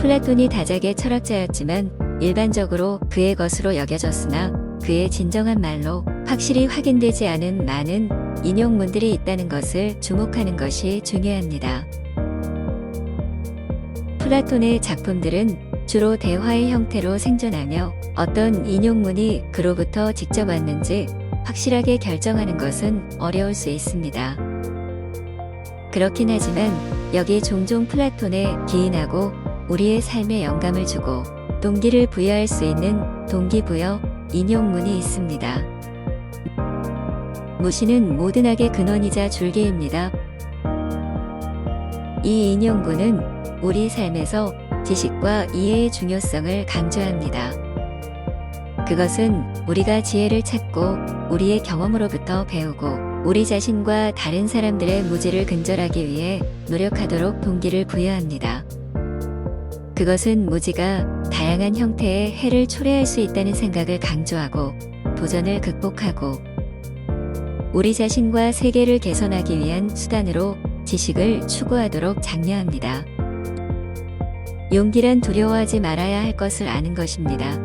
플라톤이 다작의 철학자였지만 일반적으로 그의 것으로 여겨졌으나 그의 진정한 말로 확실히 확인되지 않은 많은 인용문들이 있다는 것을 주목하는 것이 중요합니다. 플라톤의 작품들은 주로 대화의 형태로 생존하며 어떤 인용문이 그로부터 직접 왔는지 확실하게 결정하는 것은 어려울 수 있습니다. 그렇긴 하지만 여기 종종 플라톤에 기인하고 우리의 삶에 영감을 주고 동기를 부여할 수 있는 동기부여 인용문이 있습니다. 무시는 모든 악의 근원이자 줄기입니다. 이 인용문은 우리 삶에서 지식과 이해의 중요성을 강조합니다. 그것은 우리가 지혜를 찾고 우리의 경험으로부터 배우고 우리 자신과 다른 사람들의 무지를 근절하기 위해 노력하도록 동기를 부여합니다. 그것은 무지가 다양한 형태의 해를 초래할 수 있다는 생각을 강조하고 도전을 극복하고 우리 자신과 세계를 개선하기 위한 수단으로 지식을 추구하도록 장려합니다. 용기란 두려워하지 말아야 할 것을 아는 것입니다.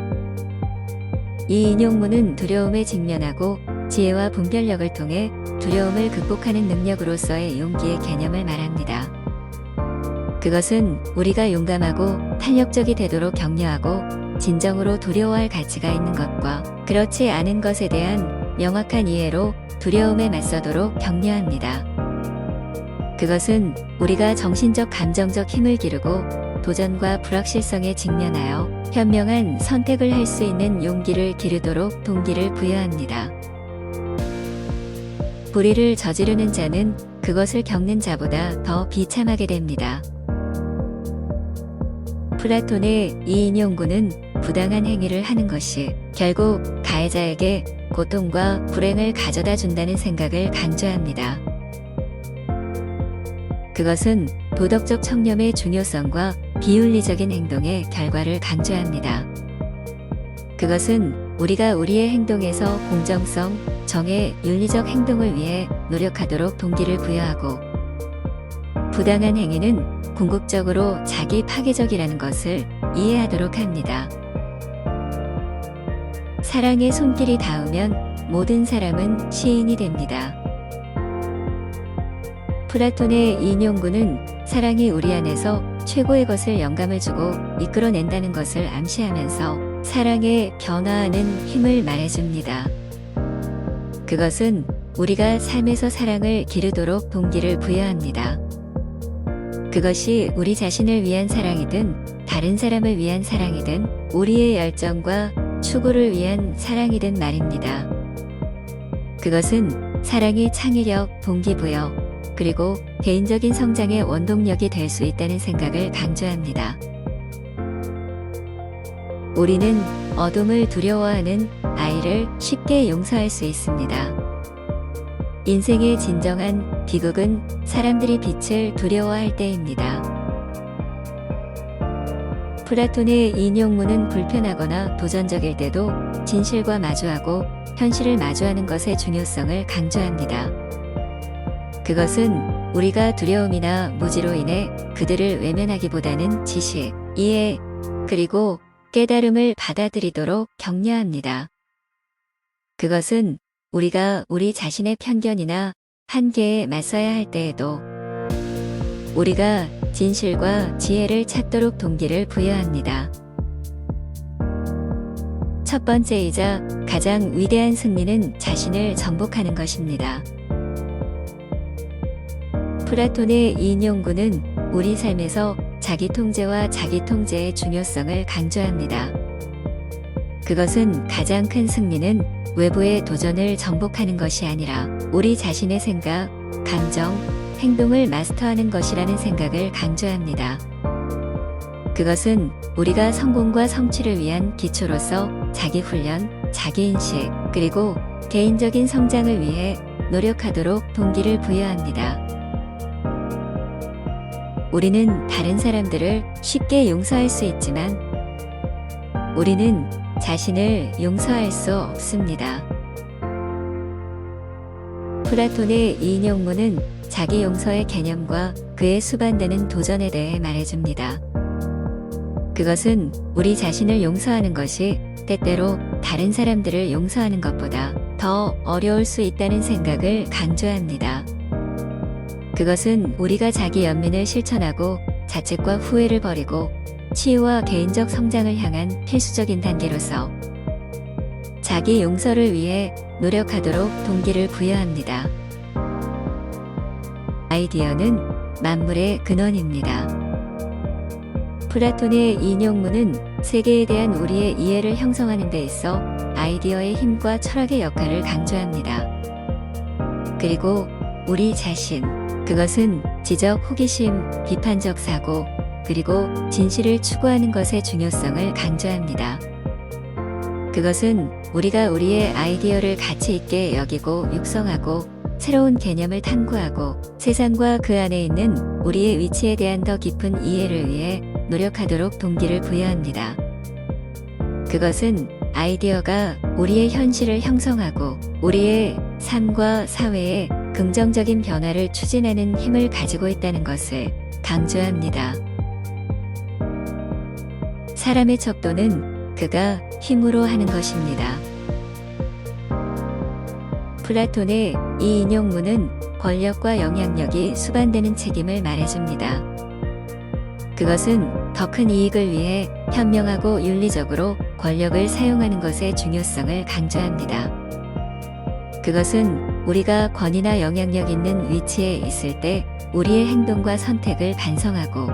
이 인용문은 두려움에 직면하고 지혜와 분별력을 통해 두려움을 극복하는 능력으로서의 용기의 개념을 말합니다. 그것은 우리가 용감하고 탄력적이 되도록 격려하고 진정으로 두려워할 가치가 있는 것과 그렇지 않은 것에 대한 명확한 이해로 두려움에 맞서도록 격려합니다. 그것은 우리가 정신적 감정적 힘을 기르고 도전과 불확실성에 직면하여 현명한 선택을 할 수 있는 용기를 기르도록 동기를 부여합니다. 불의를 저지르는 자는 그것을 겪는 자보다 더 비참하게 됩니다. 플라톤의 이 인용구는 부당한 행위를 하는 것이 결국 가해자에게 고통과 불행을 가져다 준다는 생각을 강조합니다. 그것은 도덕적 청렴의 중요성과 비윤리적인 행동의 결과를 강조합니다. 그것은 우리가 우리의 행동에서 공정성, 정의, 윤리적 행동을 위해 노력하도록 동기를 부여하고 부당한 행위는 궁극적으로 자기 파괴적이라는 것을 이해하도록 합니다. 사랑의 손길이 닿으면 모든 사람은 시인이 됩니다. 플라톤의 인용구는 사랑이 우리 안에서 최고의 것을 영감을 주고 이끌어낸다는 것을 암시하면서 사랑의 변화하는 힘을 말해줍니다. 그것은 우리가 삶에서 사랑을 기르도록 동기를 부여합니다. 그것이 우리 자신을 위한 사랑이든 다른 사람을 위한 사랑이든 우리의 열정과 추구를 위한 사랑이든 말입니다. 그것은 사랑이 창의력, 동기부여, 그리고 개인적인 성장의 원동력이 될 수 있다는 생각을 강조합니다. 우리는 어둠을 두려워하는 아이를 쉽게 용서할 수 있습니다. 인생의 진정한 비극은 사람들이 빛을 두려워할 때입니다. 플라톤의 인용문은 불편하거나 도전적일 때도 진실과 마주하고 현실을 마주하는 것의 중요성을 강조합니다. 그것은 우리가 두려움이나 무지로 인해 그들을 외면하기보다는 지식, 이해, 그리고 깨달음을 받아들이도록 격려합니다. 그것은 우리가 우리 자신의 편견이나 한계에 맞서야 할 때에도 우리가 진실과 지혜를 찾도록 동기를 부여합니다. 첫 번째이자 가장 위대한 승리는 자신을 정복하는 것입니다. 플라톤의 인용구는 우리 삶에서 자기 통제와 자기 통제의 중요성을 강조합니다. 그것은 가장 큰 승리는 외부의 도전을 정복하는 것이 아니라 우리 자신의 생각, 감정, 행동을 마스터하는 것이라는 생각을 강조합니다. 그것은 우리가 성공과 성취를 위한 기초로서 자기 훈련, 자기 인식, 그리고 개인적인 성장을 위해 노력하도록 동기를 부여합니다. 우리는 다른 사람들을 쉽게 용서할 수 있지만 우리는 자신을 용서할 수 없습니다. 플라톤의 인용문은 자기 용서의 개념과 그에 수반되는 도전에 대해 말해줍니다. 그것은 우리 자신을 용서하는 것이 때때로 다른 사람들을 용서하는 것보다 더 어려울 수 있다는 생각을 강조합니다. 그것은 우리가 자기 연민을 실천하고 자책과 후회를 버리고 치유와 개인적 성장을 향한 필수적인 단계로서 자기 용서를 위해 노력하도록 동기를 부여합니다. 아이디어는 만물의 근원입니다. 플라톤의 인용문은 세계에 대한 우리의 이해를 형성하는 데 있어 아이디어의 힘과 철학의 역할을 강조합니다. 그리고 우리 자신, 그것은 지적, 호기심, 비판적 사고, 그리고 진실을 추구하는 것의 중요성을 강조합니다. 그것은 우리가 우리의 아이디어를 가치 있게 여기고 육성하고 새로운 개념을 탐구하고 세상과 그 안에 있는 우리의 위치에 대한 더 깊은 이해를 위해 노력하도록 동기를 부여합니다. 그것은 아이디어가 우리의 현실을 형성하고 우리의 삶과 사회에 긍정적인 변화를 추진하는 힘을 가지고 있다는 것을 강조합니다. 사람의 척도는 그가 힘으로 하는 것입니다. 플라톤의 이 인용문은 권력과 영향력이 수반되는 책임을 말해줍니다. 그것은 더 큰 이익을 위해 현명하고 윤리적으로 권력을 사용하는 것의 중요성을 강조합니다. 그것은 우리가 권위나 영향력 있는 위치에 있을 때 우리의 행동과 선택을 반성하고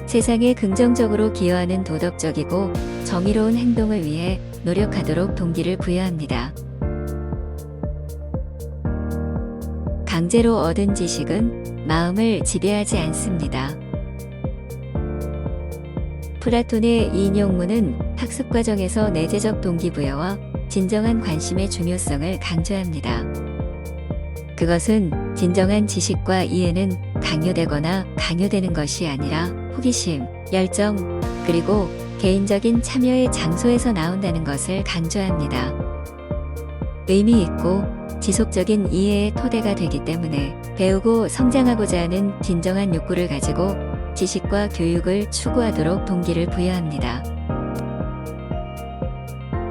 세상에 긍정적으로 기여하는 도덕적이고 정의로운 행동을 위해 노력하도록 동기를 부여합니다. 강제로 얻은 지식은 마음을 지배하지 않습니다. 플라톤의 이 인용문은 학습 과정에서 내재적 동기부여와 진정한 관심의 중요성을 강조합니다. 그것은 진정한 지식과 이해는 강요되거나 강요되는 것이 아니라 호기심, 열정, 그리고 개인적인 참여의 장소에서 나온다는 것을 강조합니다. 의미 있고 지속적인 이해의 토대가 되기 때문에 배우고 성장하고자 하는 진정한 욕구를 가지고 지식과 교육을 추구하도록 동기를 부여합니다.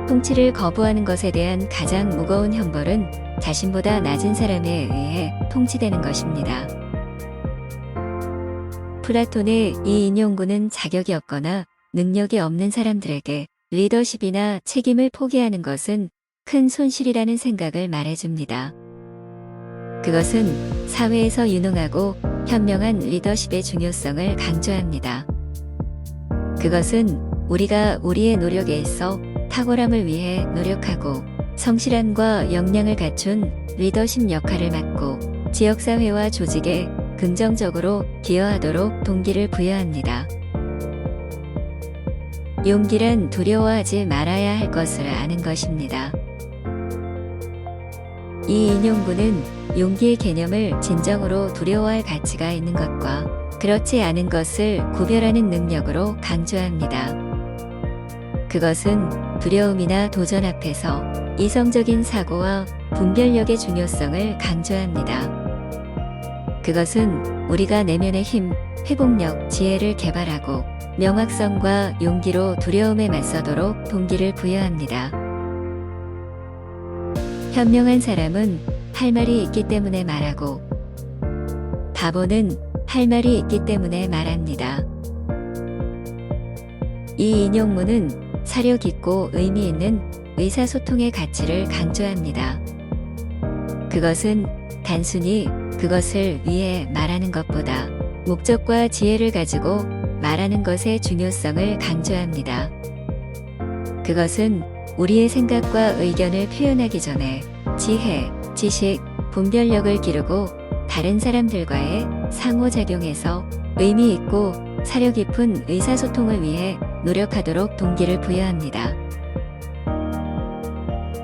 통치를 거부하는 것에 대한 가장 무거운 형벌은 자신보다 낮은 사람에 의해 통치되는 것입니다. 플라톤의 이 인용구는 자격이 없거나 능력이 없는 사람들에게 리더십이나 책임을 포기하는 것은 큰 손실이라는 생각을 말해줍니다. 그것은 사회에서 유능하고 현명한 리더십의 중요성을 강조합니다. 그것은 우리가 우리의 노력에 있어 탁월함을 위해 노력하고 성실함과 역량을 갖춘 리더십 역할을 맡고 지역사회와 조직에 긍정적으로 기여하도록 동기를 부여합니다. 용기란 두려워하지 말아야 할 것을 아는 것입니다. 이 인용구는 용기의 개념을 진정으로 두려워할 가치가 있는 것과 그렇지 않은 것을 구별하는 능력으로 강조합니다. 그것은 두려움이나 도전 앞에서 이성적인 사고와 분별력의 중요성을 강조합니다. 그것은 우리가 내면의 힘, 회복력, 지혜를 개발하고 명확성과 용기로 두려움에 맞서도록 동기를 부여합니다. 현명한 사람은 할 말이 있기 때문에 말하고 바보는 할 말이 있기 때문에 말합니다. 이 인용문은 사려 깊고 의미 있는 의사소통의 가치를 강조합니다. 그것은 단순히 그것을 위해 말하는 것보다 목적과 지혜를 가지고 말하는 것의 중요성을 강조합니다. 그것은 우리의 생각과 의견을 표현하기 전에 지혜, 지식, 분별력을 기르고 다른 사람들과의 상호작용에서 의미 있고 사려 깊은 의사소통을 위해 노력하도록 동기를 부여합니다.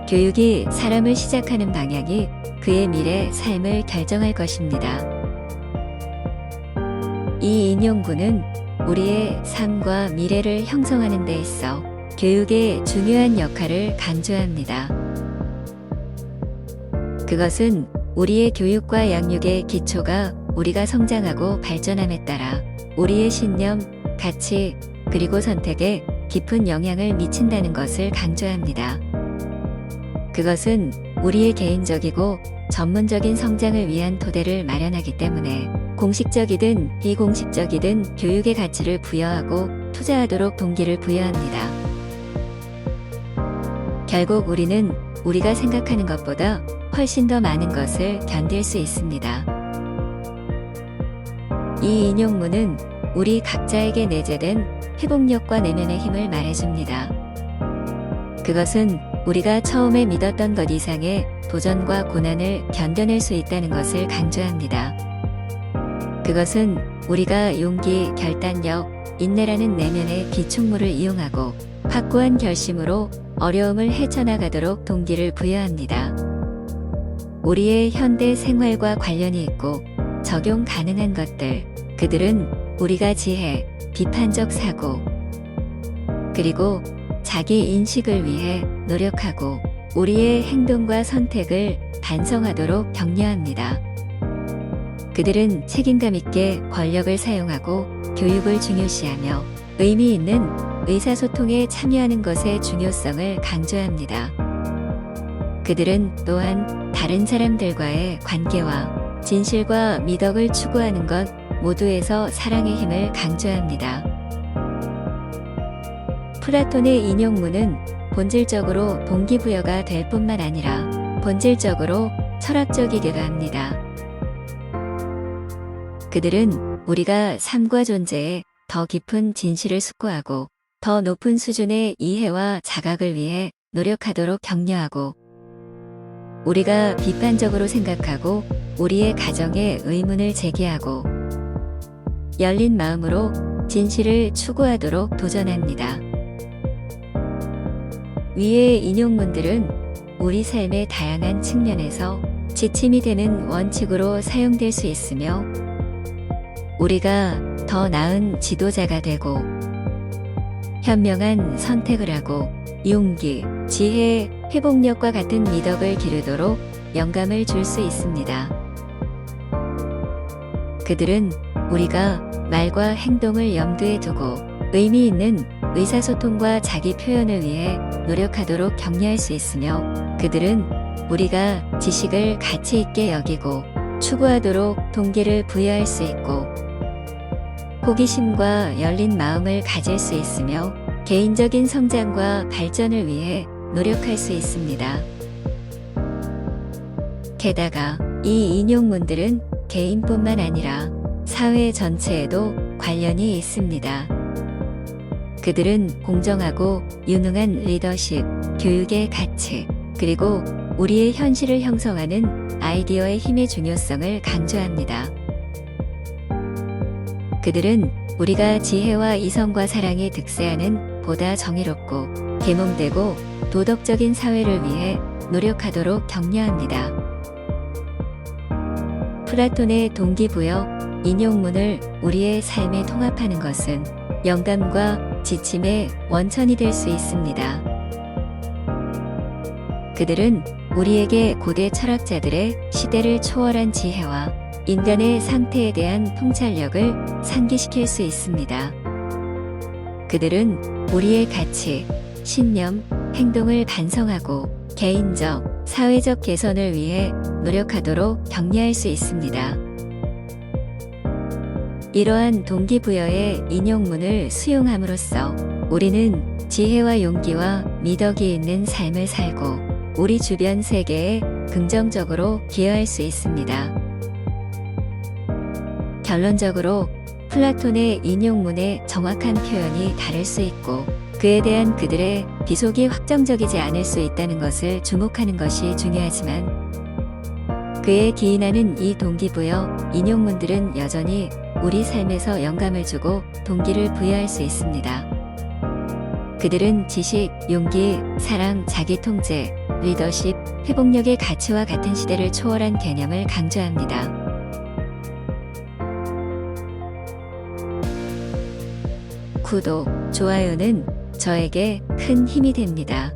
교육이 사람을 시작하는 방향이 그의 미래 삶을 결정할 것입니다. 이 인용구는 우리의 삶과 미래를 형성하는 데 있어 교육의 중요한 역할을 강조합니다. 그것은 우리의 교육과 양육의 기초가 우리가 성장하고 발전함에 따라 우리의 신념, 가치, 그리고 선택에 깊은 영향을 미친다는 것을 강조합니다. 그것은 우리의 개인적이고 전문적인 성장을 위한 토대를 마련하기 때문에 공식적이든 비공식적이든 교육의 가치를 부여하고 투자하도록 동기를 부여합니다. 결국 우리는 우리가 생각하는 것보다 훨씬 더 많은 것을 견딜 수 있습니다. 이 인용문은 우리 각자에게 내재된 회복력과 내면의 힘을 말해줍니다. 그것은 우리가 처음에 믿었던 것 이상의 도전과 고난을 견뎌낼 수 있다는 것을 강조합니다. 그것은 우리가 용기, 결단력, 인내라는 내면의 비축물을 이용하고 확고한 결심으로 어려움을 헤쳐나가도록 동기를 부여합니다. 우리의 현대 생활과 관련이 있고 적용 가능한 것들, 그들은 우리가 지혜, 비판적 사고, 그리고 자기 인식을 위해 노력하고 우리의 행동과 선택을 반성하도록 격려합니다. 그들은 책임감 있게 권력을 사용하고 교육을 중요시하며 의미 있는 의사소통에 참여하는 것의 중요성을 강조합니다. 그들은 또한 다른 사람들과의 관계와 진실과 미덕을 추구하는 것 모두에서 사랑의 힘을 강조합니다. 플라톤의 인용문은 본질적으로 동기부여가 될 뿐만 아니라 본질적으로 철학적이기도 합니다. 그들은 우리가 삶과 존재에 더 깊은 진실을 숙고하고 더 높은 수준의 이해와 자각을 위해 노력하도록 격려하고 우리가 비판적으로 생각하고 우리의 가정에 의문을 제기하고 열린 마음으로 진실을 추구하도록 도전합니다. 위의 인용문들은 우리 삶의 다양한 측면에서 지침이 되는 원칙으로 사용될 수 있으며 우리가 더 나은 지도자가 되고 현명한 선택을 하고 용기, 지혜, 회복력과 같은 미덕을 기르도록 영감을 줄 수 있습니다. 그들은 우리가 말과 행동을 염두에 두고 의미 있는 의사소통과 자기 표현을 위해 노력하도록 격려할 수 있으며 그들은 우리가 지식을 가치 있게 여기고 추구하도록 동기를 부여할 수 있고 호기심과 열린 마음을 가질 수 있으며 개인적인 성장과 발전을 위해 노력할 수 있습니다. 게다가 이 인용문들은 개인뿐만 아니라 사회 전체에도 관련이 있습니다. 그들은 공정하고 유능한 리더십, 교육의 가치, 그리고 우리의 현실을 형성하는 아이디어의 힘의 중요성을 강조합니다. 그들은 우리가 지혜와 이성과 사랑이 득세하는 보다 정의롭고 계몽되고 도덕적인 사회를 위해 노력하도록 격려합니다. 플라톤의 동기부여 인용문을 우리의 삶에 통합하는 것은 영감과 지침의 원천이 될 수 있습니다. 그들은 우리에게 고대 철학자들의 시대를 초월한 지혜와 인간의 상태에 대한 통찰력을 상기시킬 수 있습니다. 그들은 우리의 가치, 신념, 행동을 반성하고 개인적, 사회적 개선을 위해 노력하도록 격려할 수 있습니다. 이러한 동기부여의 인용문을 수용함으로써 우리는 지혜와 용기와 미덕이 있는 삶을 살고 우리 주변 세계에 긍정적으로 기여할 수 있습니다. 결론적으로 플라톤의 인용문의 정확한 표현이 다를 수 있고 그에 대한 그들의 비속이 확정적이지 않을 수 있다는 것을 주목하는 것이 중요하지만 그에 기인하는 이 동기부여 인용문들은 여전히 우리 삶에서 영감을 주고 동기를 부여할 수 있습니다. 그들은 지식, 용기, 사랑, 자기통제, 리더십, 회복력의 가치와 같은 시대를 초월한 개념을 강조합니다. 구독, 좋아요는 저에게 큰 힘이 됩니다.